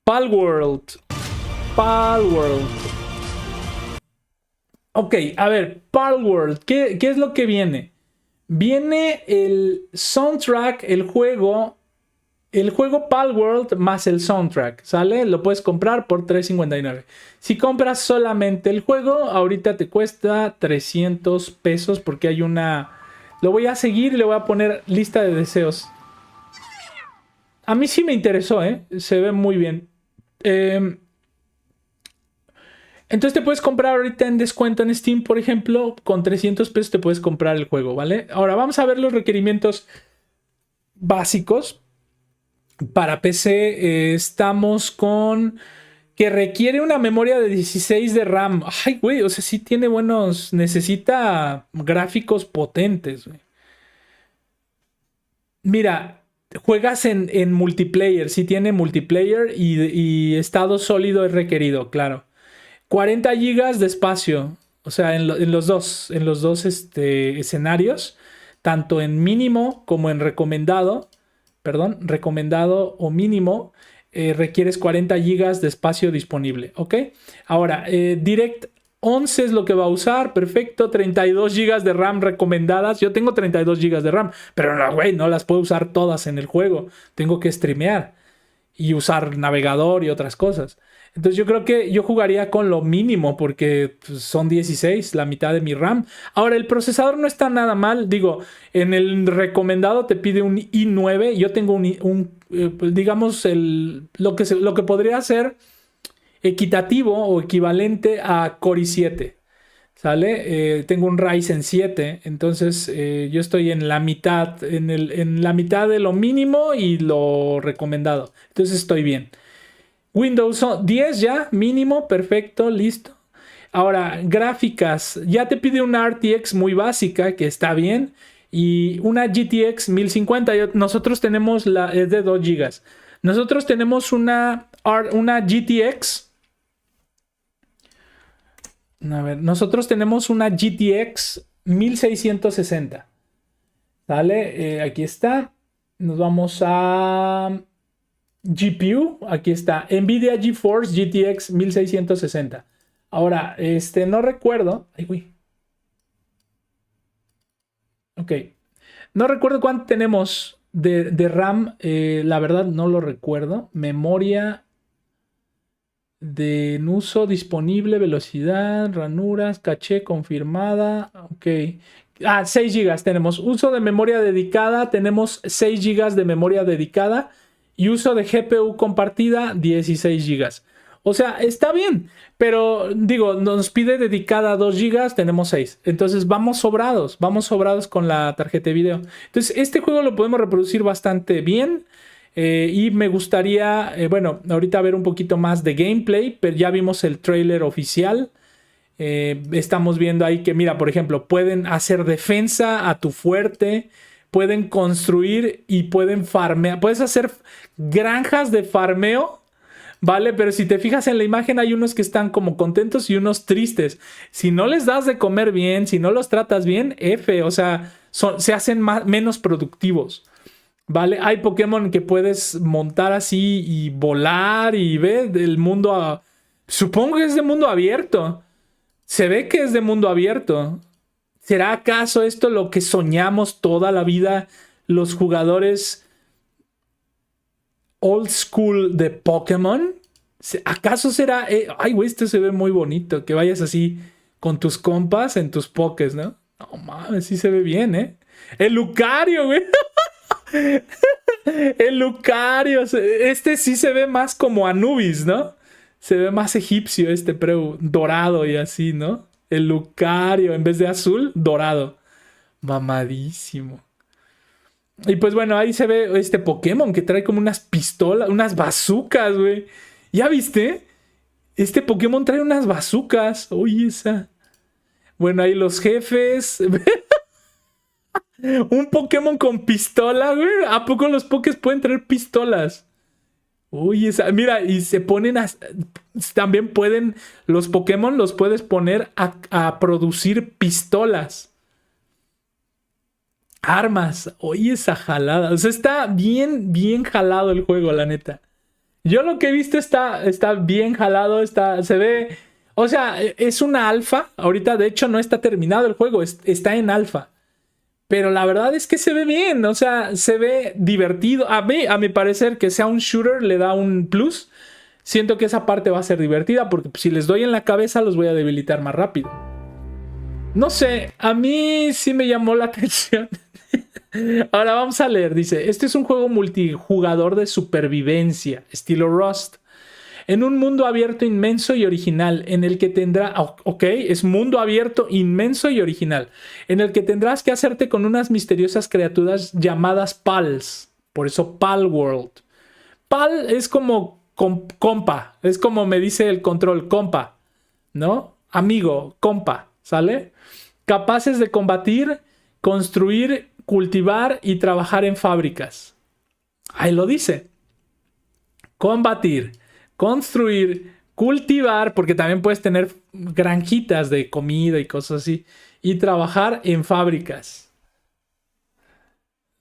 Palworld. Palworld. Ok, a ver, Palworld. ¿Qué es lo que viene? Viene el soundtrack, el juego Palworld más el soundtrack, ¿sale? Lo puedes comprar por $3.59. Si compras solamente el juego, ahorita te cuesta 300 pesos porque hay una... Lo voy a seguir y le voy a poner lista de deseos. A mí sí me interesó, ¿eh? Se ve muy bien. Entonces te puedes comprar ahorita en descuento en Steam, por ejemplo, con 300 pesos te puedes comprar el juego, ¿vale? Ahora vamos a ver los requerimientos básicos. Para PC estamos con que requiere una memoria de 16 de RAM. Ay, güey, o sea, sí tiene buenos... Necesita gráficos potentes, güey. Mira, juegas en multiplayer, sí tiene multiplayer y estado sólido es requerido, claro. 40 gigas de espacio, o sea, en los dos escenarios, tanto en mínimo como en recomendado, perdón, recomendado o mínimo, requieres 40 gigas de espacio disponible, ¿ok? Ahora, Direct 11 es lo que va a usar, perfecto, 32 gigas de RAM recomendadas. Yo tengo 32 gigas de RAM, pero no, güey, no las puedo usar todas en el juego. Tengo que streamear y usar navegador y otras cosas. Entonces yo creo que yo jugaría con lo mínimo porque pues, son 16, la mitad de mi RAM. Ahora, el procesador no está nada mal. Digo, en el recomendado te pide un i9. Yo tengo digamos, lo que podría ser equitativo o equivalente a Core i7. ¿Sale? Tengo un Ryzen 7, entonces yo estoy en la mitad, en la mitad de lo mínimo y lo recomendado. Entonces estoy bien. Windows 10 ya, mínimo, perfecto, listo. Ahora, gráficas, ya te pide una RTX muy básica, que está bien, y una GTX 1050. Nosotros tenemos es de 2 GB. Nosotros tenemos una GTX. A ver, nosotros tenemos una GTX 1660. ¿Vale? Aquí está. Nos vamos a GPU. Aquí está. NVIDIA GeForce GTX 1660. Ahora, no recuerdo. Ay, güey. Ok. No recuerdo cuánto tenemos de RAM. La verdad, no lo recuerdo. Memoria de en uso disponible, velocidad, ranuras, caché confirmada. Ok. 6 GB tenemos. Uso de memoria dedicada. Tenemos 6 GB de memoria dedicada. Y uso de GPU compartida, 16 GB. O sea, está bien. Pero digo, nos pide dedicada 2 GB, tenemos 6. Entonces vamos sobrados. Vamos sobrados con la tarjeta de video. Entonces este juego lo podemos reproducir bastante bien. Y me gustaría, bueno, ahorita ver un poquito más de gameplay, pero ya vimos el trailer oficial. Estamos viendo ahí que, mira, por ejemplo, pueden hacer defensa a tu fuerte, pueden construir y pueden farmear. Puedes hacer granjas de farmeo, ¿vale? Pero si te fijas en la imagen, hay unos que están como contentos y unos tristes. Si no les das de comer bien, si no los tratas bien, F, o sea, se hacen menos productivos. ¿Vale? Hay Pokémon que puedes montar así y volar y ver el mundo. Supongo que es de mundo abierto. Se ve que es de mundo abierto. ¿Será acaso esto lo que soñamos toda la vida los jugadores old school de Pokémon? ¿Acaso será? Ay, güey, esto se ve muy bonito. Que vayas así con tus compas en tus Pokés, ¿no? No mames, sí se ve bien, ¿eh? El Lucario, güey. El Lucario. Este sí se ve más como Anubis, ¿no? Se ve más egipcio pero dorado y así, ¿no? El Lucario, en vez de azul, dorado. Mamadísimo. Y pues bueno, ahí se ve este Pokémon que trae como unas pistolas, unas bazucas, güey. ¿Ya viste? Este Pokémon trae unas bazucas. Oye, esa. Bueno, ahí los jefes. Un Pokémon con pistola, güey. ¿A poco los Pokés pueden traer pistolas? Uy, mira, y se ponen también pueden, los Pokémon los puedes poner a producir pistolas. Armas. Oye, esa jalada. O sea, está bien, bien jalado el juego, la neta. Yo lo que he visto está bien jalado, se ve... O sea, es una alfa. Ahorita, de hecho, no está terminado el juego, está en alfa. Pero la verdad es que se ve bien, o sea, se ve divertido. A mi parecer, que sea un shooter le da un plus. Siento que esa parte va a ser divertida porque si les doy en la cabeza los voy a debilitar más rápido. No sé, a mí sí me llamó la atención. Ahora vamos a leer, dice, este es un juego multijugador de supervivencia, estilo Rust. En un mundo abierto inmenso y original, en el que tendrá... Ok, es mundo abierto inmenso y original, en el que tendrás que hacerte con unas misteriosas criaturas llamadas PALs. Por eso Pal World. PAL es como compa, es como me dice el control, compa, ¿no? Amigo, compa, ¿sale? Capaces de combatir, construir, cultivar y trabajar en fábricas. Ahí lo dice. Combatir, construir, cultivar, porque también puedes tener granjitas de comida y cosas así, y trabajar en fábricas.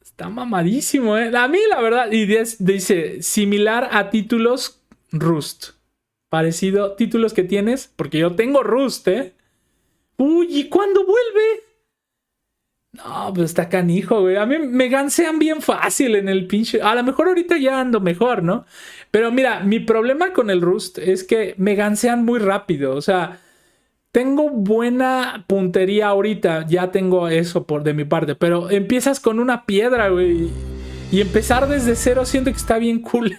Está mamadísimo, ¿eh? A mí, la verdad, y dice, similar a títulos Rust. Parecido, títulos que tienes, porque yo tengo Rust, ¿eh? Uy, ¿y cuándo vuelve? No, pues está canijo, güey. A mí me gansean bien fácil en el pinche... A lo mejor ahorita ya ando mejor, ¿no? Pero mira, mi problema con el Rust es que me gansean muy rápido. O sea, tengo buena puntería ahorita. Ya tengo eso de mi parte. Pero empiezas con una piedra, güey. Y empezar desde cero siento que está bien cool.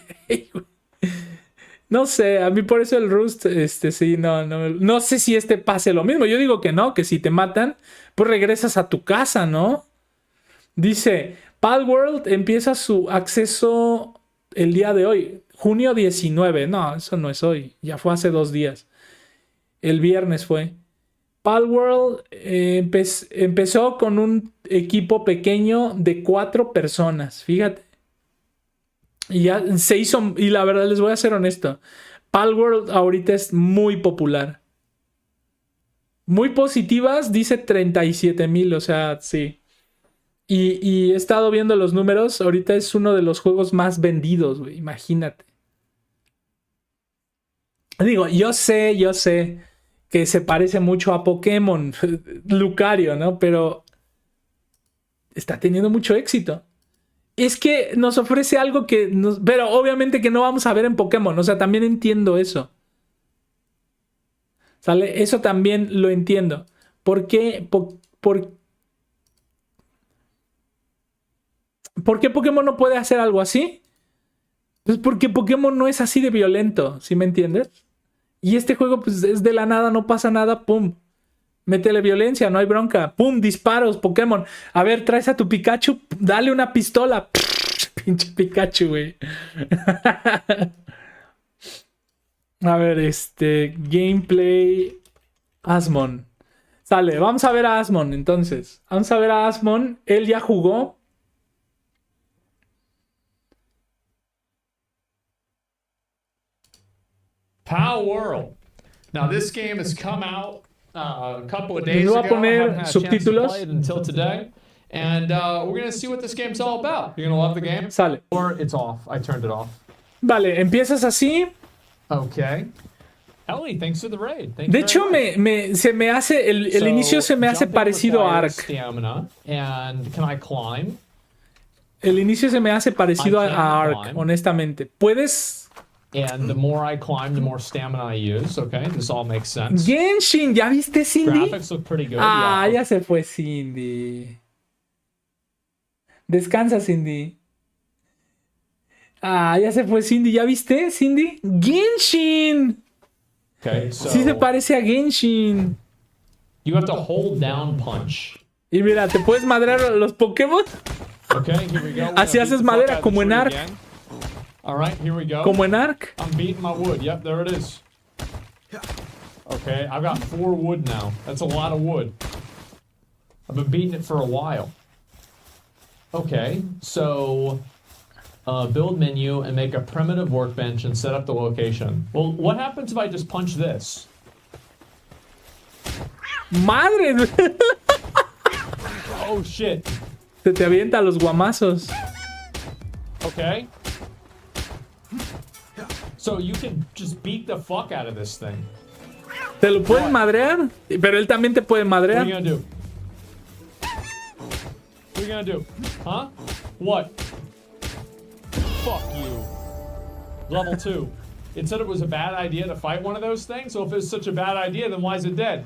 No sé, a mí por eso el Rust, sí, no sé si pase lo mismo. Yo digo que no, que si te matan, pues regresas a tu casa, ¿no? Dice, Palworld empieza su acceso el día de hoy, junio 19. No, eso no es hoy, ya fue hace 2 días. El viernes fue. Palworld empezó con un equipo pequeño de 4 personas, fíjate. Y ya se hizo, y la verdad les voy a ser honesto, Palworld ahorita es muy popular. Muy positivas, dice 37,000, o sea, sí. Y he estado viendo los números, ahorita es uno de los juegos más vendidos, güey, imagínate. Digo, yo sé que se parece mucho a Pokémon, Lucario, ¿no? Pero está teniendo mucho éxito. Es que nos ofrece algo que... pero obviamente que no vamos a ver en Pokémon. O sea, también entiendo eso. ¿Sale? Eso también lo entiendo. ¿Por qué? ¿Por qué Pokémon no puede hacer algo así? Pues porque Pokémon no es así de violento. ¿Sí me entiendes? Y este juego pues es de la nada, no pasa nada. ¡Pum! Métele violencia, no hay bronca. ¡Pum! Disparos, Pokémon. A ver, traes a tu Pikachu. Dale una pistola. Pinche Pikachu, güey. A ver, gameplay. Asmon. Sale, vamos a ver a Asmon entonces. Vamos a ver a Asmon. Él ya jugó. Palworld. Now this game has come out a couple of days Les voy ago. a poner I haven't had a chance to subtítulos. play it until today. And we're going to see what this game's all about. You're going to love the game? Sale. Or it's off. I turned it off. Vale, empiezas así. Okay. Ellie, thanks for the raid. Thank De you hecho, very much. se me hace. El So, inicio se me hace jumping parecido a requires Ark. Stamina. And can I climb? El inicio se me hace parecido I a can Ark, climb. honestamente. Puedes. And the more I climb, the more stamina I use. Okay, this all makes sense. Genshin, ¿ya viste Cindy? Graphics look pretty good. Ah, yeah. ya se fue Cindy. Descansa, Cindy. Ah, ya se fue Cindy. ¿Ya viste, Cindy? Genshin. Okay, so Sí se parece a Genshin. you have to hold down punch. Y mira, ¿te puedes madrear a los Pokémon? Okay, here we go. We're Así gonna haces beat the fuck madera, out of como the en tree Ark. again. All right, here we go. Como en Ark. I'm beating my wood. Yep, there it is. Okay, I've got 4 wood now. That's a lot of wood. I've been beating it for a while. Okay, so build menu and make a primitive workbench and set up the location. Well, what happens if I just punch this? Madre. Oh shit. Se te avienta los guamazos. Okay. So you can just beat the fuck out of this thing. Te lo pueden madrear, pero él también te puede What are you madrear. gonna do? What are you gonna do? Huh? What? Fuck you. Level 2. It said it was a bad idea to fight one of those things, so if it's such a bad idea, then why is it dead?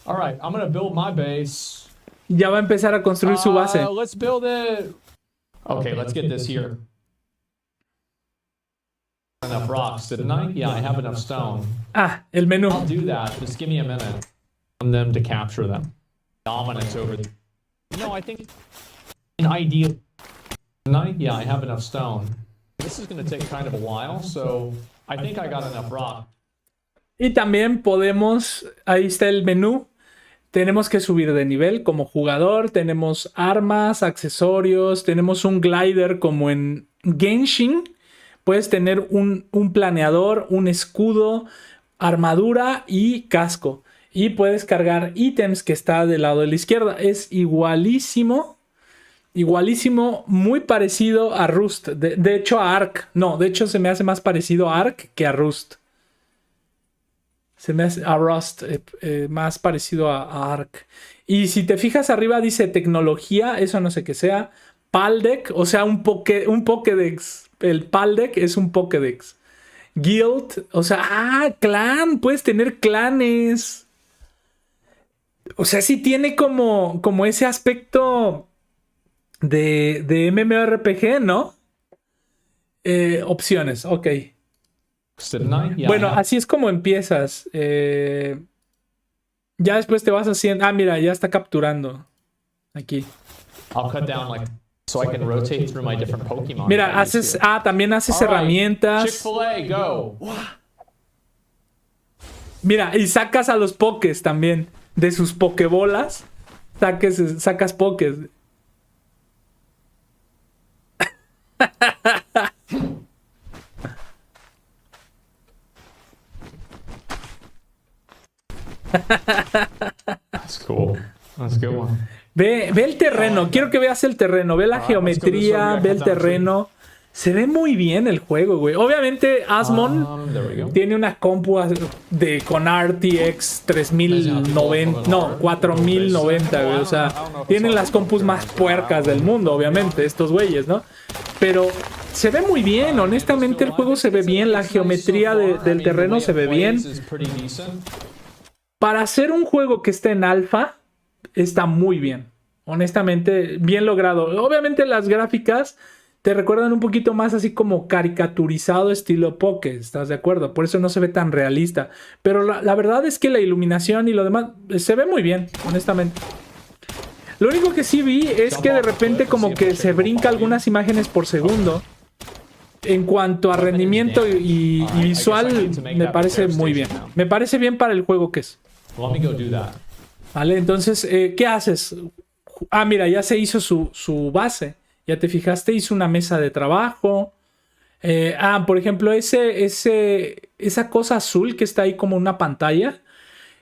Alright, I'm gonna build my base. Ya va a empezar a construir su base. Let's build it. Okay, let's get this here. Enough rocks, didn't I? Yeah, I have enough stone. Ah, el menú. I'll do that. Just give me a minute. On them to capture them. Dominance over the. No, I think an ideal. Night? Yeah, I have enough stone. This is gonna take kind of a while, so I think I got enough rock. Y también podemos, ahí está el menú. Tenemos que subir de nivel como jugador. Tenemos armas, accesorios. Tenemos un glider como en Genshin. Puedes tener un planeador, un escudo, armadura y casco. Y puedes cargar ítems que está del lado de la izquierda. Es igualísimo. Igualísimo, muy parecido a Rust. De hecho a Ark. No, de hecho se me hace más parecido a Ark que a Rust. Se me hace a Rust, más parecido a Ark. Y si te fijas arriba dice tecnología, eso no sé qué sea. Paldeck, o sea, un Pokédex. El Paldeck es un Pokédex. Guild, o sea, clan, puedes tener clanes. O sea, sí tiene como ese aspecto de MMORPG, ¿no? Opciones, ok. Bueno, así es como empiezas. Ya después te vas haciendo... Ah, mira, ya está capturando. Aquí. Mira, haces... Ah, también haces herramientas. Chick-fil-A, go. Mira, y sacas a los pokés también. De sus pokebolas. Sacas pokés. That's cool. That's a good one. Ve el terreno. Quiero que veas el terreno. Ve la geometría, ve el terreno. Se ve muy bien el juego, güey. Obviamente, Asmon tiene una compu con RTX 3090, no, 4090, güey. O sea, tienen las compus más puercas del mundo, obviamente, estos güeyes, ¿no? Pero se ve muy bien, honestamente el juego se ve bien, la geometría del terreno se ve bien. Para hacer un juego que esté en alfa, está muy bien. Honestamente, bien logrado. Obviamente las gráficas te recuerdan un poquito más así como caricaturizado estilo Poké, ¿estás de acuerdo? Por eso no se ve tan realista. Pero la verdad es que la iluminación y lo demás se ve muy bien, honestamente. Lo único que sí vi es que de repente como que se brinca algunas imágenes por segundo. En cuanto a rendimiento y visual, me parece muy bien. Me parece bien para el juego que es. Vale, entonces, ¿qué haces? Ah, mira, ya se hizo su base. Ya te fijaste, hizo una mesa de trabajo. Por ejemplo, esa cosa azul que está ahí como una pantalla.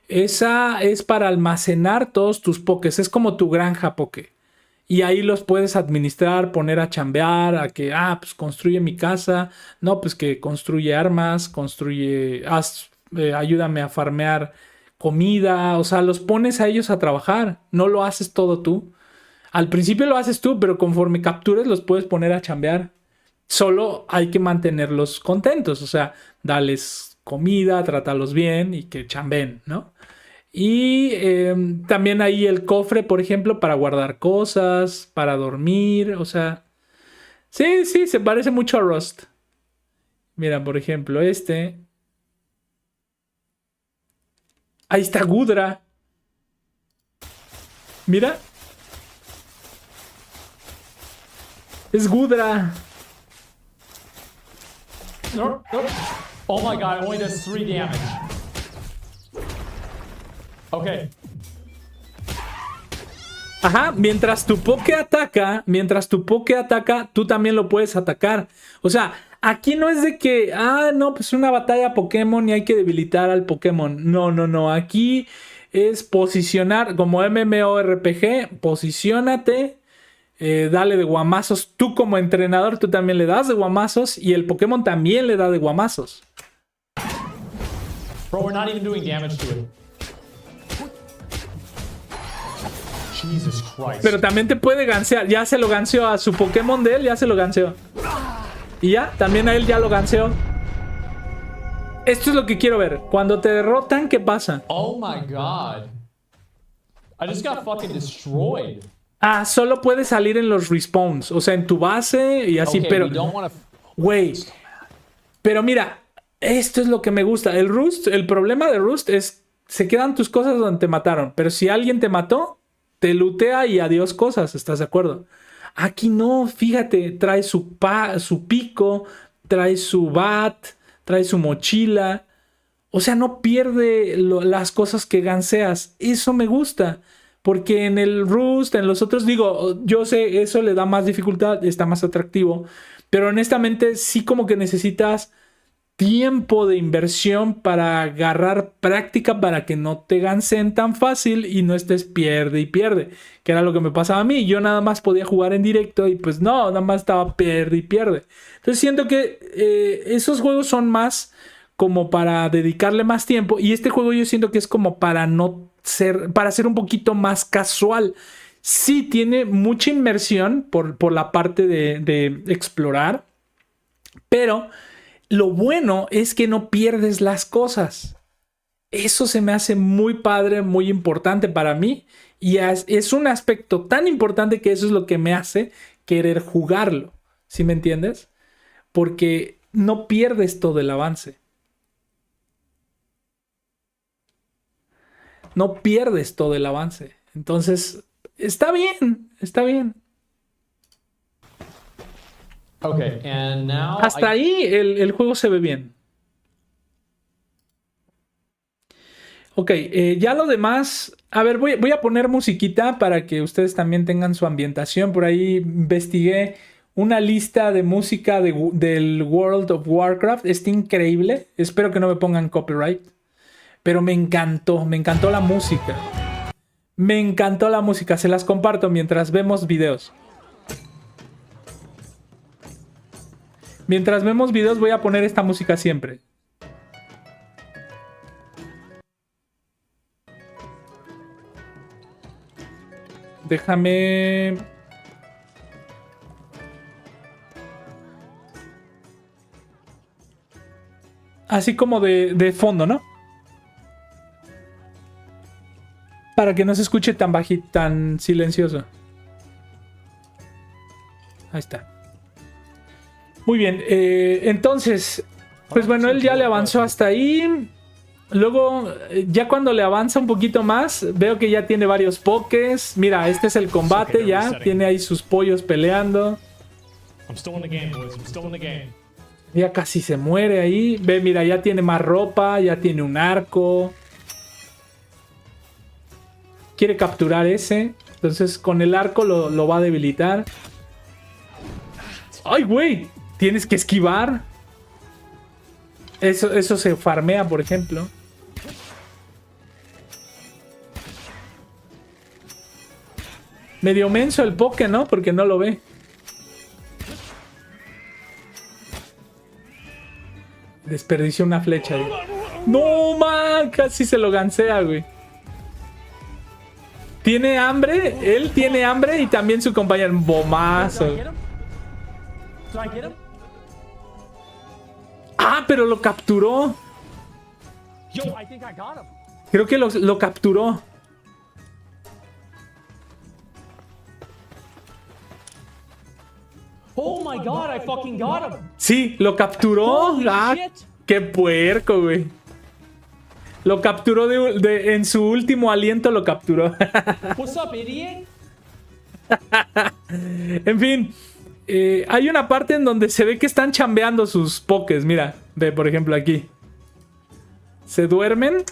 Esa es para almacenar todos tus pokés. Es como tu granja poké. Y ahí los puedes administrar, poner a chambear, a que, pues construye mi casa. No, pues que construye armas, ayúdame a farmear comida. O sea, los pones a ellos a trabajar. No lo haces todo tú. Al principio lo haces tú, pero conforme captures los puedes poner a chambear. Solo hay que mantenerlos contentos. O sea, dales comida, trátalos bien y que chambeen, ¿no? Y también ahí el cofre, por ejemplo, para guardar cosas, para dormir. O sea, sí, se parece mucho a Rust. Mira, por ejemplo, Ahí está Gudra. Mira. Es Gudra. No. Oh my god, it only does 3 damage. Okay. Ajá, mientras tu Poké ataca, tú también lo puedes atacar. O sea, aquí no es de que, no, pues una batalla Pokémon y hay que debilitar al Pokémon. No. Aquí es posicionar, como MMORPG, posiciónate, dale de guamazos. Tú como entrenador, tú también le das de guamazos y el Pokémon también le da de guamazos. Bro, we're not even doing damage to it. Jesus Christ. Pero también te puede gansear. Ya se lo ganseó a su Pokémon de él, ya se lo ganseó. Y ya, también a él ya lo ganseó. Esto es lo que quiero ver. Cuando te derrotan, ¿qué pasa? Oh my god. I just got fucking destroyed. Ah, solo puede salir en los respawns. O sea, en tu base y así, Okay, pero... we don't wanna... Güey. Pero mira, esto es lo que me gusta. El Rust, el problema de Rust es... Se quedan tus cosas donde te mataron. Pero si alguien te mató, te lootea y adiós cosas. ¿Estás de acuerdo? Aquí no, fíjate. Trae su pico, trae su bat, trae su mochila. O sea, no pierde las cosas que ganseas. Eso me gusta. Porque en el Rust, en los otros, digo, yo sé, eso le da más dificultad, está más atractivo. Pero honestamente, sí como que necesitas tiempo de inversión para agarrar práctica para que no te ganseen tan fácil y no estés pierde y pierde. Que era lo que me pasaba a mí. Yo nada más podía jugar en directo y pues no, nada más estaba pierde y pierde. Entonces siento que esos juegos son más como para dedicarle más tiempo. Y este juego yo siento que es como para para ser un poquito más casual. Sí tiene mucha inmersión por la parte de explorar. Pero lo bueno es que no pierdes las cosas. Eso se me hace muy padre, muy importante para mí. Y es un aspecto tan importante que eso es lo que me hace querer jugarlo. ¿Sí me entiendes? Porque no pierdes todo el avance. No pierdes todo el avance. Entonces, está bien, está bien. Okay, and now Hasta ahí el juego se ve bien. Ok, ya lo demás... A ver, voy a poner musiquita para que ustedes también tengan su ambientación. Por ahí investigué una lista de música del World of Warcraft. Está increíble. Espero que no me pongan copyright. Pero me encantó la música. Me encantó la música. Se las comparto mientras vemos videos. Mientras vemos videos voy a poner esta música siempre. Déjame... Así como de fondo, ¿no? Para que no se escuche tan bajito, tan silencioso. Ahí está. Muy bien, entonces, pues bueno, él ya le avanzó hasta ahí. Luego, ya cuando le avanza un poquito más, veo que ya tiene varios pokés. Mira, este es el combate ya. Tiene ahí sus pollos peleando. Ya casi se muere ahí. Ve, mira, ya tiene más ropa, ya tiene un arco. Quiere capturar ese. Entonces, con el arco lo va a debilitar. ¡Ay, güey! Tienes que esquivar. Eso se farmea, por ejemplo. Medio menso el poke, ¿no? Porque no lo ve. Desperdició una flecha ahí. ¡No, man! Casi se lo gansea, güey. ¿Tiene hambre? Él tiene hambre y también su compañero. Bomazo. Ah, pero lo capturó. Creo que lo capturó. Oh my god, I fucking got him. Sí, lo capturó. Ah, qué puerco, güey. Lo capturó en su último aliento, lo capturó. What's up, idiot? En fin, hay una parte en donde se ve que están chambeando sus pokés. Mira, ve por ejemplo aquí. Se duermen.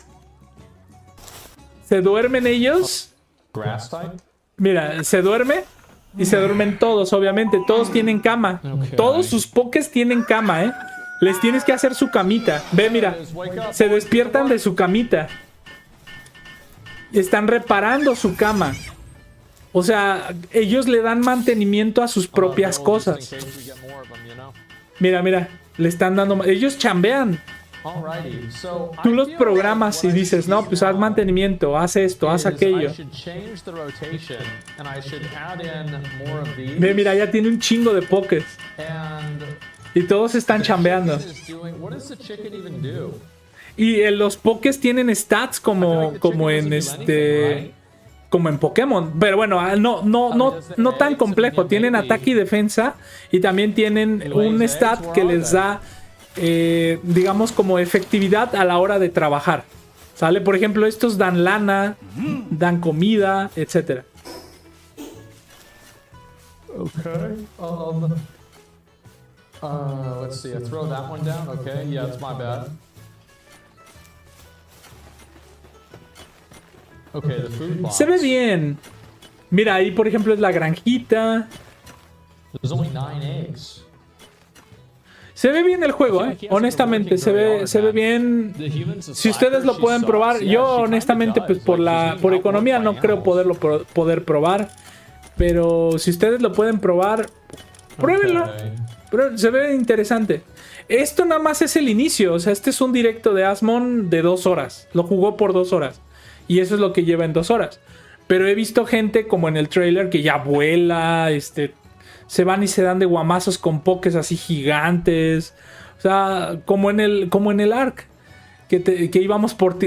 Se duermen ellos. Grass type? Mira, se duerme. Y se duermen todos, obviamente. Todos tienen cama. Okay. Todos sus pokés tienen cama, ¿eh? Les tienes que hacer su camita. Ve, mira. Se despiertan de su camita. están reparando su cama. O sea, ellos le dan mantenimiento a sus propias cosas. Mira, mira, le están dando... Ellos chambean. Tú los programas y dices, no, pues haz mantenimiento, haz esto, haz aquello. Ve, mira, ya tiene un chingo de pokés. Y todos están chambeando. Y los pokés tienen stats como en Pokémon. Pero bueno, no tan complejo. Tienen ataque y defensa. Y también tienen un stat que les da, digamos, como efectividad a la hora de trabajar. ¿Sale? Por ejemplo, estos dan lana, dan comida, etc. Okay. Let's see. I throw that one down. Okay. Yeah, it's my bad. Okay, the food box. Se ve bien. Mira, ahí por ejemplo es la granjita. There's only 9 eggs. Se ve bien el juego, honestamente, se ve bien. Si ustedes lo pueden probar, yo honestamente pues por economía no creo poder probar, pero si ustedes lo pueden probar, pruébenlo. Pero se ve interesante. Esto nada más es el inicio, o sea, este es un directo de Asmon de 2 horas. Lo jugó por 2 horas. Y eso es lo que lleva en 2 horas. Pero he visto gente como en el trailer que ya vuela, se van y se dan de guamazos con pokés así gigantes. O sea, como en el Ark. Que íbamos por